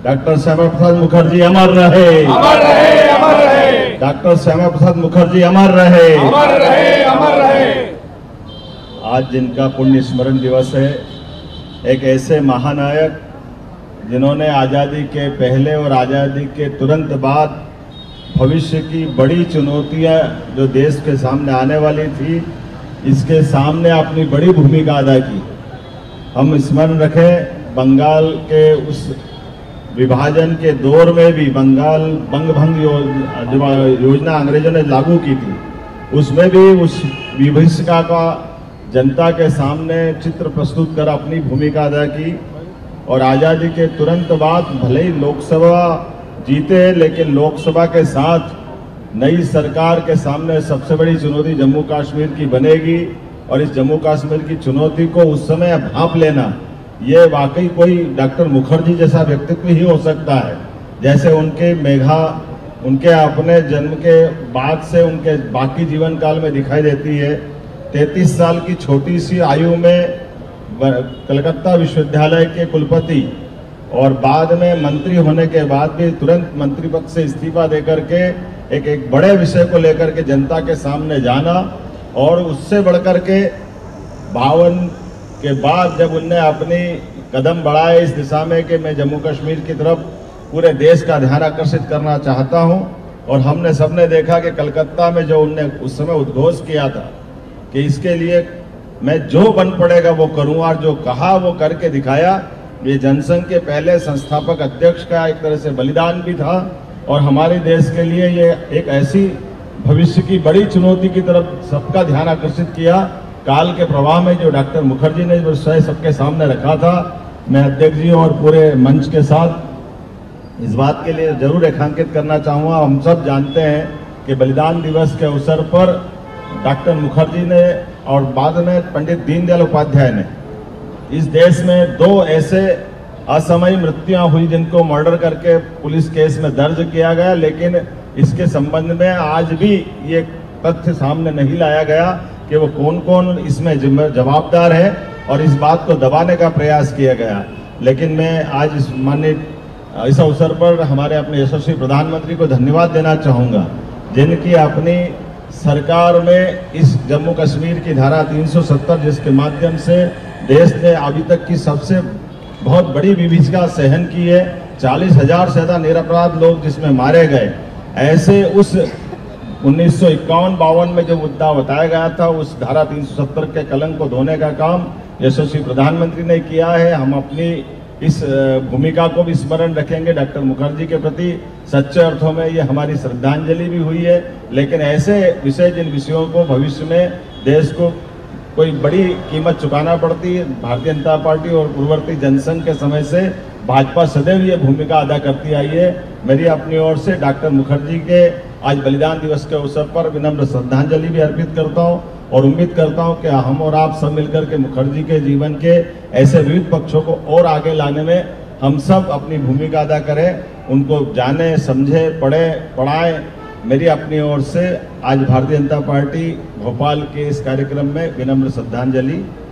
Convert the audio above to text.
Doctor Shyama Prasad Mukherjee अमर रहे, अमर रहे, अमर रहे। डॉक्टर श्यामा प्रसाद मुखर्जी अमर रहे, अमर रहे, अमर रहे। आज जिनका पुण्य स्मरण दिवस है, एक ऐसे महानायक जिन्होंने आज़ादी के पहले और आज़ादी के तुरंत बाद भविष्य की बड़ी चुनौतियां जो देश के सामने आने वाली थी, इसके सामने अपनी बड़ी भूमिका अदा की। हम स्मरण रखें, बंगाल के उस विभाजन के दौर में भी बंगाल बंग भंग योजना अंग्रेजों ने लागू की थी, उसमें भी उस विभीषिका का जनता के सामने चित्र प्रस्तुत कर अपनी भूमिका अदा की। और आज़ादी के तुरंत बाद भले ही लोकसभा जीते, लेकिन लोकसभा के साथ नई सरकार के सामने सबसे बड़ी चुनौती जम्मू कश्मीर की बनेगी। और इस जम्मू कश्मीर की चुनौती को उस समय भांप लेना, ये वाकई कोई डॉक्टर मुखर्जी जैसा व्यक्तित्व ही हो सकता है। जैसे उनके अपने जन्म के बाद से उनके बाकी जीवन काल में दिखाई देती है। 33 साल की छोटी सी आयु में कलकत्ता विश्वविद्यालय के कुलपति और बाद में मंत्री होने के बाद भी तुरंत मंत्री पद से इस्तीफा देकर के एक बड़े विषय को लेकर के जनता के सामने जाना। और उससे बढ़कर के 52 के बाद जब उनने अपनी कदम बढ़ाए इस दिशा में कि मैं जम्मू कश्मीर की तरफ पूरे देश का ध्यान आकर्षित करना चाहता हूं। और हमने सबने देखा कि कलकत्ता में जो उनने उस समय उद्घोष किया था कि इसके लिए मैं जो बन पड़ेगा वो करूँगा, और जो कहा वो करके दिखाया। ये जनसंघ के पहले संस्थापक अध्यक्ष का एक तरह से बलिदान भी था। और हमारे देश के लिए ये एक ऐसी भविष्य की बड़ी चुनौती की तरफ सबका ध्यान आकर्षित किया। काल के प्रवाह में जो डॉक्टर मुखर्जी ने जो विषय सबके सामने रखा था, मैं अध्यक्ष जी और पूरे मंच के साथ इस बात के लिए जरूर रेखांकित करना चाहूँगा। हम सब जानते हैं कि बलिदान दिवस के अवसर पर डॉक्टर मुखर्जी ने और बाद में पंडित दीनदयाल उपाध्याय ने इस देश में 2 ऐसे असमयी मृत्युआं हुई जिनको मर्डर करके पुलिस केस में दर्ज किया गया, लेकिन इसके संबंध में आज भी ये तथ्य सामने नहीं लाया गया कि वो कौन कौन इसमें जवाबदार है, और इस बात को दबाने का प्रयास किया गया। लेकिन मैं आज इस अवसर पर हमारे अपने यशस्वी प्रधानमंत्री को धन्यवाद देना चाहूँगा, जिनकी अपनी सरकार में इस जम्मू कश्मीर की धारा 370 जिसके माध्यम से देश ने अभी तक की सबसे बहुत बड़ी विभीषिका सहन की है। 40,000 से ज़्यादा निरपराध लोग जिसमें मारे गए। ऐसे उस 1951-52 में जो मुद्दा बताया गया था, उस धारा 370 के कलंक को धोने का काम यशस्वी प्रधानमंत्री ने किया है। हम अपनी इस भूमिका को भी स्मरण रखेंगे। डॉक्टर मुखर्जी के प्रति सच्चे अर्थों में ये हमारी श्रद्धांजलि भी हुई है। लेकिन ऐसे विषय, जिन विषयों को भविष्य में देश को कोई बड़ी कीमत चुकाना पड़ती है, भारतीय जनता पार्टी और पूर्ववर्ती जनसंघ के समय से भाजपा सदैव ये भूमिका अदा करती आई है। मेरी अपनी ओर से डॉक्टर मुखर्जी के आज बलिदान दिवस के अवसर पर विनम्र श्रद्धांजलि भी अर्पित करता हूँ और उम्मीद करता हूँ कि हम और आप सब मिलकर के मुखर्जी के जीवन के ऐसे विविध पक्षों को और आगे लाने में हम सब अपनी भूमिका अदा करें, उनको जाने, समझे, पढ़ाएं। मेरी अपनी ओर से आज भारतीय जनता पार्टी भोपाल के इस कार्यक्रम में विनम्र श्रद्धांजलि